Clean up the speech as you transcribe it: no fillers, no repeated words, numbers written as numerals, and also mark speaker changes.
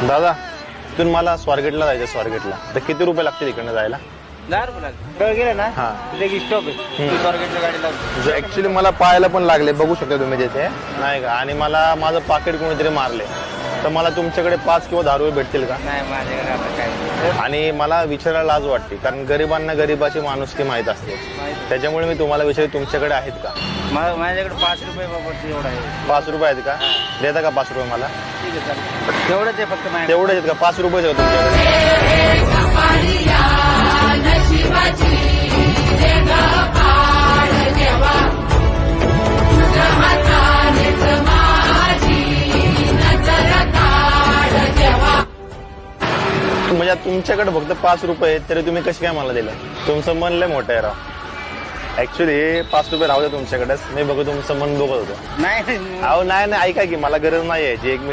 Speaker 1: दादा तिथून मला स्वारगेटला जायचं. स्वारगेटला तर किती रुपये लागतील इकडनं जायला?
Speaker 2: 10 रुपये लागले. गेले ना
Speaker 1: हा.
Speaker 2: तिथे एक स्टॉप आहे. स्वारगेटच्या गाडीला
Speaker 1: ऍक्च्युली मला पायाला पण लागले, बघू शकता तुम्ही तिथे नाही का. आणि मला माझं पाकिट कोणीतरी मारले, तर मला तुमच्याकडे 5 किंवा 10 रुपये भेटतील का?
Speaker 2: नाही माझ्याकडे आता काय.
Speaker 1: आणि मला विचारायला लाज वाटते, कारण गरिबांना गरिबाची माणुसकी माहीत असते. त्याच्यामुळे मी तुम्हाला विचार, तुमच्याकडे आहेत का?
Speaker 2: माझ्याकडे 5 रुपये बाबा एवढा आहे.
Speaker 1: 5 रुपये आहेत का? देता का 5 रुपये मला?
Speaker 2: ठीक आहे चालेल. तेवढंच आहे फक्त माझ्याकडे.
Speaker 1: तेवढे आहेत का? 5 रुपये आहेत का तुमच्याकडे? म्हणजे तुमच्याकडे फक्त 5 रुपये आहेत, तरी तुम्ही कशी काय मला दिलं? तुमचं मन लय मोठं आहे राव. ऍक्च्युली 5 रुपये राहू द्या तुमच्याकडेच, मी बघू तुमचं मन बघत होतो.
Speaker 2: नाही
Speaker 1: अहो नाही नाही, ऐका की मला गरज नाही आहे. जी 1 मिनिट